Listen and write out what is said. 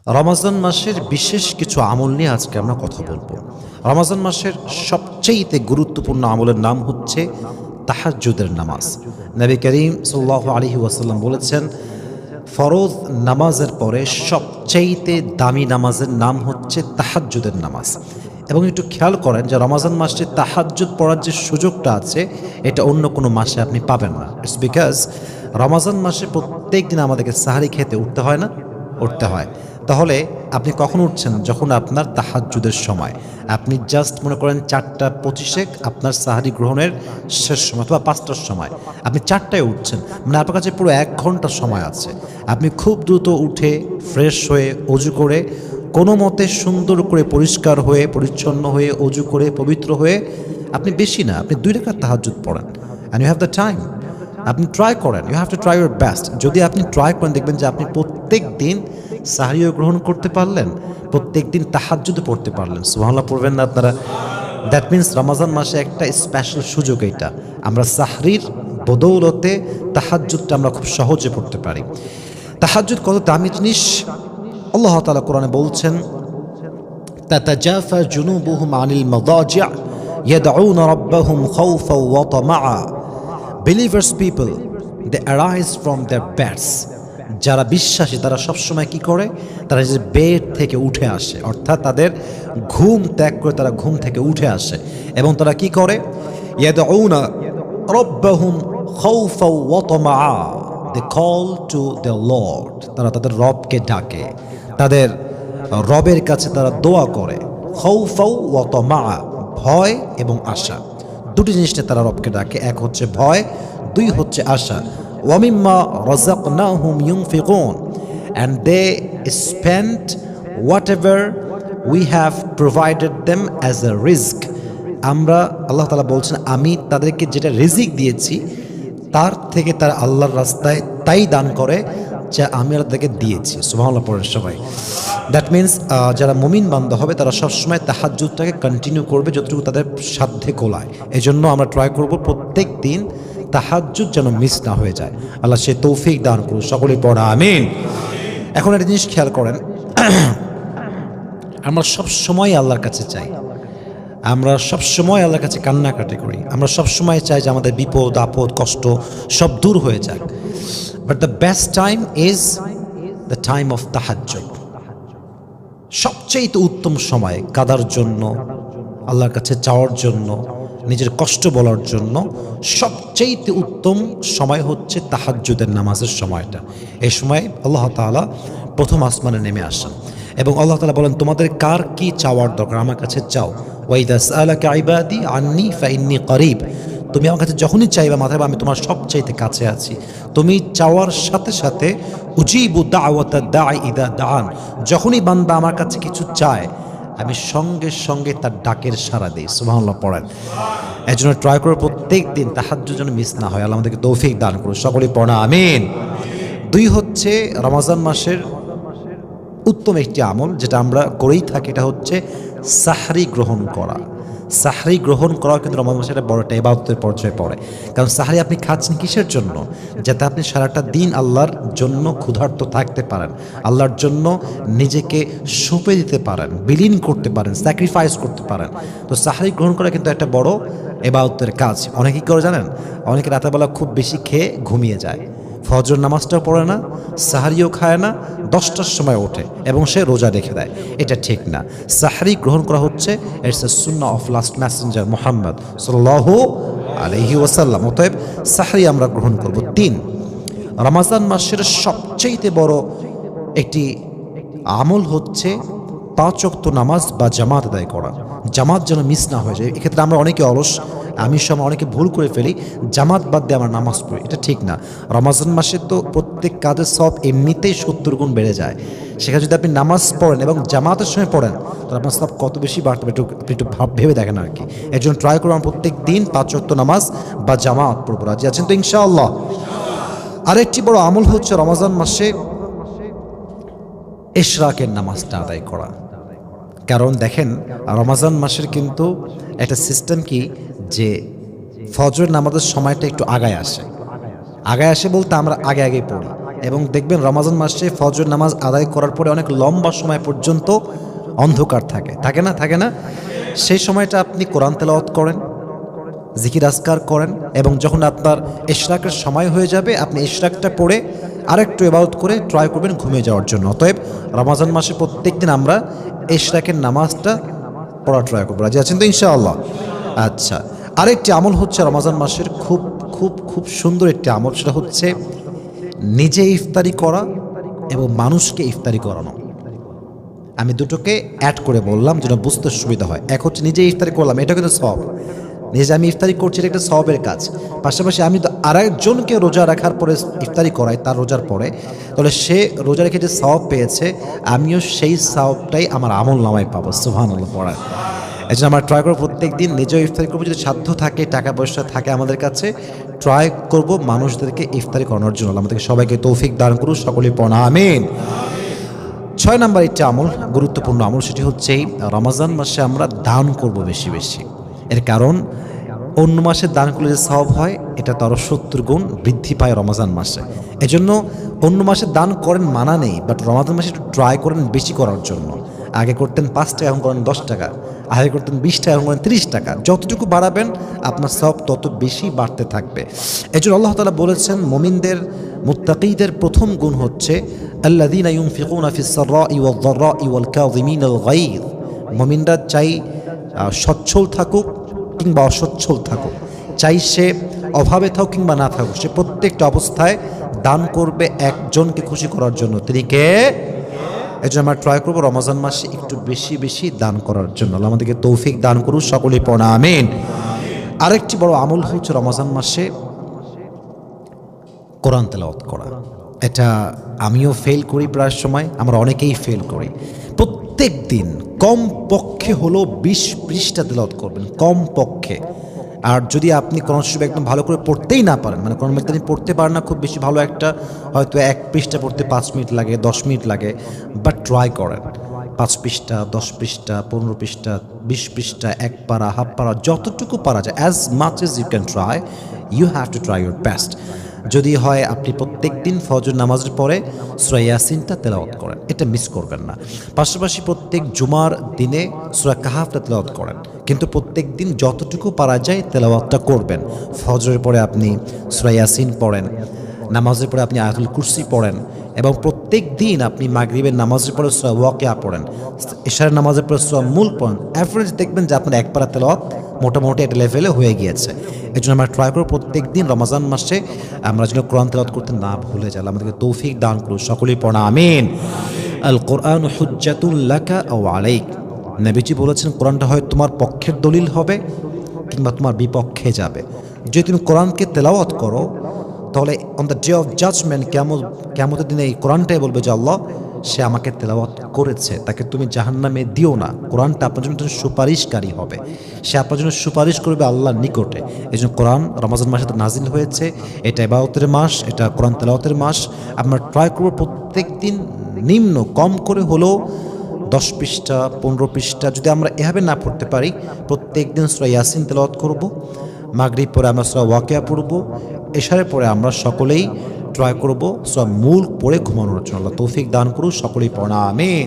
রমাজান মাসের বিশেষ কিছু আমল নিয়ে আজকে আমরা কথা বলবো। রমাজান মাসের সবচেয়ে গুরুত্বপূর্ণ আমলের নাম হচ্ছে তাহাজ্জুদের নামাজ। নবী করিম সাল্লাল্লাহু আলাইহি ওয়াসাল্লাম বলেছেন, ফরজ নামাজের পরে সবচেয়ে দামি নামাজের নাম হচ্ছে তাহাজ্জুদের নামাজ। এবং একটু খেয়াল করেন যে রমাজান মাসে তাহাজ্জুদ পড়ার যে সুযোগটা আছে এটা অন্য কোনো মাসে আপনি পাবেন না। ইটস বিকজ রমাজান মাসে প্রত্যেক দিন আমাদেরকে সাহারি খেতে উঠতে হয় না, উঠতে হয়। তাহলে আপনি কখন উঠছেন? যখন আপনার তাহাজ্জুদের সময়। আপনি জাস্ট মনে করেন 4:25 আপনার সাহারি গ্রহণের শেষ সময়, অথবা 5টার সময় আপনি 4টায় উঠছেন, মানে আপনার কাছে পুরো 1 ঘন্টা সময় আছে। আপনি খুব দ্রুত উঠে ফ্রেশ হয়ে অজু করে কোনো মতে সুন্দর করে পরিষ্কার হয়ে পরিচ্ছন্ন হয়ে অজু করে পবিত্র হয়ে আপনি বেশি না, আপনি 2 রাকাত তাহাজ্জুদ পড়েন। And you have the time. আপনি ট্রাই করেন, you have to try your best. যদি আপনি ট্রাই করেন দেখবেন যে আপনি প্রত্যেক দিন সাহরিও গ্রহণ করতে পারলেন, প্রত্যেক দিন তাহাজ্জুদ পড়তে পারলেন। সুবহানাল্লাহ পড়বেন না আপনারা? দ্যাট মিনস রমাজান মাসে একটা স্পেশাল সুযোগ এইটা, আমরা সাহরির বদৌলতে তাহাজ্জুদটা আমরা খুব সহজে পড়তে পারি। তাহাজ্জুদ কত দামি জিনিস! আল্লাহ তাআলা কোরআনে বলছেন, তাতাজাফা জুনুবুহুম আনিল মাদাজি' ইয়াদউনা রাব্বাহুম খাউফাও ওয়া তামাআ। Believers people, they arise from their beds. যারা বিশ্বাসী তারা সবসময় কি করে? তারা যে বেড থেকে উঠে আসে, অর্থাৎ তাদের ঘুম ত্যাগ করে তারা ঘুম থেকে উঠে আসে এবং তারা কি করে? ইয়াদউনা রাব্বাহুম খাউফাও ওয়া তামাআ। They call to their Lord. তারা তাদের রবকে ডাকে, তাদের রবের কাছে তারা দোয়া করে। খাউফাও ওয়া তামাআ, ভয় এবং আশা, দুটি জিনিস নিয়ে তারা রবকে ডাকে। এক হচ্ছে ভয়, 2 হচ্ছে আশা। ওয়া মিম্মা রাযাকনাহুম ইউনফিকুন, and they spend whatever we have provided them as a রিজক। আমরা, আল্লাহ তাআলা বলছেন, আমি তাদেরকে যেটা রিজিক দিয়েছি তার থেকে তারা আল্লাহর রাস্তায় তাই দান করে যা আমি তাদেরকে দিয়েছি। সুবহানাল্লাহ পড়েন সবাই। দ্যাট মিনস যারা মুমিন বান্দা হবে তারা সবসময় তাহাজ্জুদটাকে কন্টিনিউ করবে যতটুকু তাদের সাধ্যে কোলায়। এজন্য আমরা ট্রাই করব প্রত্যেক দিন তাহাজ্জুদ যেন মিস না হয়ে যায়। আল্লাহ সে তৌফিক দান করুন, সকলেই পড়া আমিন। এখন একটা জিনিস খেয়াল করেন, আমরা সবসময় আল্লাহর কাছে চাই, আমরা সবসময় আল্লাহর কাছে কান্নাকাটি করি, আমরা সবসময় চাই যে আমাদের বিপদ আপদ কষ্ট সব দূর হয়ে যাক। But the best time is the time of তাহাজ্জুদ। সবচেয়ে উত্তম সময় কাদার জন্য, আল্লাহর কাছে চাওয়ার জন্য, নিজের কষ্ট বলার জন্য সবচেয়ে উত্তম সময় হচ্ছে তাহাজ্জুদের নামাজের সময়টা। এই সময় আল্লাহ তাআলা প্রথম আসমানে নেমে আসেন এবং আল্লাহ তাআলা বলেন, তোমাদের কার কি চাওয়ার দরকার আমার কাছে চাও। ওয়াইদা সাআলাকা ইবাদি আন্নী ফাইন্নী করিব। তুমি আমার কাছে যখনই চাইবা মাথায়, আমি তোমার সবচাইতে কাছে আছি। তুমি চাওয়ার সাথে সাথে উজিবু দাওয়াতাদ দাঈ ইযা দাআন, যখনই বান্দা আমার কাছে কিছু চায় আমি সঙ্গে সঙ্গে তার ডাকের সাড়া দিই। সুবহানাল্লাহ পড়েন। এর জন্য ট্রাই করে প্রত্যেক দিন তাহাজ্জুদ যেন মিস না হয়। আল্লাহ আমাদেরকে তৌফিক দান করুন, সকলেই পড়া আমিন। 2 হচ্ছে রমাজান মাসের উত্তম একটি আমল যেটা আমরা করেই থাকি, এটা হচ্ছে সাহরি গ্রহণ করা। সাহরি গ্রহণ করাও কিন্তু রমাজান মাসে একটা বড় একটা ইবাদতের পর্যায়ে পড়ে। কারণ সাহরি আপনি খাচ্ছেন কিসের জন্য? যাতে আপনি সারাটা দিন আল্লাহর জন্য ক্ষুধার্ত থাকতে পারেন, আল্লাহর জন্য নিজেকে সঁপে দিতে পারেন, বিলীন করতে পারেন, স্যাক্রিফাইস করতে পারেন। তো সাহরি গ্রহণ করা কিন্তু একটা বড় ইবাদতের কাজ। অনেকে কি করে জানেন? অনেকে রাতেরবেলা খুব বেশি খেয়ে ঘুমিয়ে যায়, ফজর নামাজটাও পড়ে না, সাহারিও খায় না, 10টার সময় ওঠে এবং সে রোজা রেখে দেয়। এটা ঠিক না। সাহারি গ্রহণ করা হচ্ছে it's a Sunnah of last Messenger Muhammad সাল্লাল্লাহু আলাইহি ওয়াসাল্লাম। অতএব সাহারি আমরা গ্রহণ করব। 3, রমাজান মাসের সবচেয়ে বড় একটি আমল হচ্ছে 5 ওয়াক্ত নামাজ বা জামাত আদায় করা। জামাত যেন মিস না হয়ে যায়। এক্ষেত্রে আমরা অনেকে অলস, আমি সময় অনেকে ভুল করে ফেলি, জামাত বাদ দিয়ে আমরা নামাজ পড়ি। এটা ঠিক না। রমাজান মাসে তো প্রত্যেক কাজের সব এমনিতেই 70 গুণ বেড়ে যায়। সেখানে যদি আপনি নামাজ পড়েন এবং জামাতের সময় পড়েন তাহলে আপনার সব কত বেশি বাড়তে হবে, আপনি একটু ভেবে দেখেন আর কি। এর জন্য ট্রাই করুন প্রত্যেক দিন 5 ওয়াক্ত নামাজ বা জামাত পড়ব। রাজি আছেন তো ইনশাআল্লাহ? আরেকটি বড় আমল হচ্ছে রমাজান মাসে ইশরাকের নামাজটা আদায় করা। কারণ দেখেন রমাজান মাসের কিন্তু একটা সিস্টেম কি, যে ফজর নামাজের সময়টা একটু আগায় আসে। আগায় আসে বলতে আমরা আগে আগেই পড়ি। এবং দেখবেন রমজান মাসে ফজর নামাজ আদায় করার পরে অনেক লম্বা সময় পর্যন্ত অন্ধকার থাকে না? সেই সময়টা আপনি কোরআন তেলাওয়াত করেন, জিকির আজকার করেন, এবং যখন আপনার ইশরাকের সময় হয়ে যাবে আপনি ইশরাকটা পড়ে আরেকটু ইবাদত করে ট্রাই করবেন ঘুমিয়ে যাওয়ার জন্য। অতএব রমজান মাসে প্রত্যেকদিন আমরা ইশরাকের নামাজটা পড়া ট্রাই করবো। রাজি আছেন তো ইনশাআল্লাহ? আচ্ছা, আরেকটি আমল হচ্ছে রমজান মাসের খুব খুব খুব সুন্দর একটি আমল, সেটা হচ্ছে নিজে ইফতারি করা এবং মানুষকে ইফতারি করানো। আমি দুটোকে অ্যাড করে বললাম যেন বুঝতে সুবিধা হয়। এক হচ্ছে নিজে ইফতারি করলাম, এটা কিন্তু সওয়াব, নিজে আমি ইফতারি করছি, এটা একটা সওয়াবের কাজ। পাশাপাশি আমি তো আরেকজনকে রোজা রাখার পরে ইফতারি করাই তার রোজার পরে, তাহলে সে রোজা রেখে যে সওয়াব পেয়েছে আমিও সেই সওয়াবটাই আমার আমল নামায় পাবো। সুবহানাল্লাহ পড়ায়। এই জন্য আমরা ট্রাই করবো প্রত্যেক দিন নিজেও ইফতারি করবো, যদি সাধ্য থাকে, টাকা পয়সা থাকে আমাদের কাছে, ট্রাই করব মানুষদেরকে ইফতারি করানোর জন্য। আমাদেরকে সবাইকে তৌফিক দান করুন, সকলেই পড়া আমিন। 6 নম্বর একটি আমল, গুরুত্বপূর্ণ আমল, সেটি হচ্ছে রমজান মাসে আমরা দান করব বেশি বেশি। এর কারণ অন্য মাসে দান করলে যে সওয়াব হয় এটা তারও 70 গুণ বৃদ্ধি পায় রমজান মাসে। এজন্য অন্য মাসে দান করেন মানা নেই, বাট রমজান মাসে একটু ট্রাই করেন বেশি করার জন্য। আগে করতেন 5 টাকা, এখন করেন 10 টাকা, আগে করতেন 20 টাকা, এখন করেন 30 টাকা। যতটুকু বাড়াবেন আপনার সওয়াব তত বেশি বাড়তে থাকবে। এজন্য আল্লাহ তাআলা বলেছেন মুমিনদের, মুত্তাকীদের প্রথম গুণ হচ্ছে আল্লাযীনা ইউনফিকুনা ফিস সাররাই ওয়াদ দাররাই ওয়াল কাযিমিনাল গায়য। মুমিনরা চাই সচ্ছল থাকুক কিংবা অসচ্ছল থাকুক, চাই সে অভাবে থাকুক কিংবা না থাকুক, সে প্রত্যেকটা অবস্থায় দান করবে একজনকে খুশি করার জন্য। তিনি কে? এই জন্য আমরা ট্রাই করবো রমজান মাসে একটু বেশি বেশি দান করার জন্য। আল্লাহ আমাদেরকে তৌফিক দান করুন, সকলেই পড়া আমিন। আরেকটি বড় আমল হচ্ছে রমজান মাসে কোরআন তেলাওয়াত করা। এটা আমিও ফেল করি, প্রায় সময় আমরা অনেকেই ফেল করি। প্রত্যেক দিন কম পক্ষে হলো 20 পৃষ্ঠা তেলাওয়াত করবেন, কম পক্ষে। আর যদি আপনি কোরআন শরীফ একদম ভালো করে পড়তেই না পারেন, মানে কোরআন মাজিদ পড়তে পারেন না খুব বেশি ভালো একটা, হয়তো 1 পৃষ্ঠা পড়তে 5 মিনিট লাগে, 10 মিনিট লাগে, বাট ট্রাই করেন 5 পৃষ্ঠা, 10 পৃষ্ঠা, 15 পৃষ্ঠা, 20 পৃষ্ঠা, 1 পারা, হাফ পারা, যতটুকু পারা যায়, as much as you can try, you have to try your best. যদি হয় আপনি প্রত্যেক দিন ফজর নামাজের পরে সূরা ইয়াসিনটা তেলাওয়াত করেন, এটা মিস করবেন না। পাশাপাশি প্রত্যেক জুমার দিনে সূরা কাহাফটা তেলাওয়াত করেন, কিন্তু প্রত্যেক দিন যতটুকু পারা যায় তেলাওয়াতটা করবেন। ফজরের পরে আপনি সূরা ইয়াসিন পড়েন, নামাজের পরে আপনি আয়াতুল কুরসি পড়েন, এবং প্রত্যেক দিন আপনি মাগরিবের নামাজের পরে সূরা ওয়াকিয়া পড়েন, ইশারের নামাজের পরে সূরা মুলক পড়েন। এভারেজ দেখবেন যে আপনার এক পারা তেলাওয়াত মোটামুটি একটা লেভেলে হয়ে গিয়েছে। এই জন্য আমরা ট্রাই করব প্রত্যেক দিন রমজান মাসে আমরা যেন কোরআন তেলাওয়াত করতে না ভুলে যাই। আমাদেরকে তৌফিক দান করুন, সকলেই পড়া আমিন। আল কোরআন হুজ্জাতুল লাকা আও আলাইক। নবীজি বলেছেন কোরআনটা হয় তোমার পক্ষের দলিল হবে কিংবা তোমার বিপক্ষে যাবে। যদি তুমি কোরআনকে তেলাওয়াত করো তাহলে on the day of judgement, কিয়ামতের দিনে এই কোরআনটাই বলবে যে আল্লাহ সে আমাকে তেলাওয়াত করেছে, তাকে তুমি জাহান্নামে দিও না। কোরআনটা আপনার জন্য সুপারিশকারী হবে, সে আপনার জন্য সুপারিশ করবে আল্লাহর নিকটে। এই জন্য কোরআন রমজান মাসে তো নাজিল হয়েছে, এটা ইবাদতের মাস, এটা কোরআন তেলাওয়াতের মাস। আমরা ট্রাই করবো প্রত্যেক দিন নিম্ন কম করে হলেও 10 পৃষ্ঠা, 15 পৃষ্ঠা, যদি আমরা এভাবে না পড়তে পারি প্রত্যেক দিন সূরা ইয়াসিন তেলাওয়াত করব। মাগরিব পরে আমরা সূরা ওয়াকিয়া পড়ব, এশারের পরে আমরা সকলেই ট্রাই করব সূরা মুলক পড়ে ঘুমানোর জন্য। আল্লাহ তৌফিক দান করুন, সকলেই পড়া আমিন।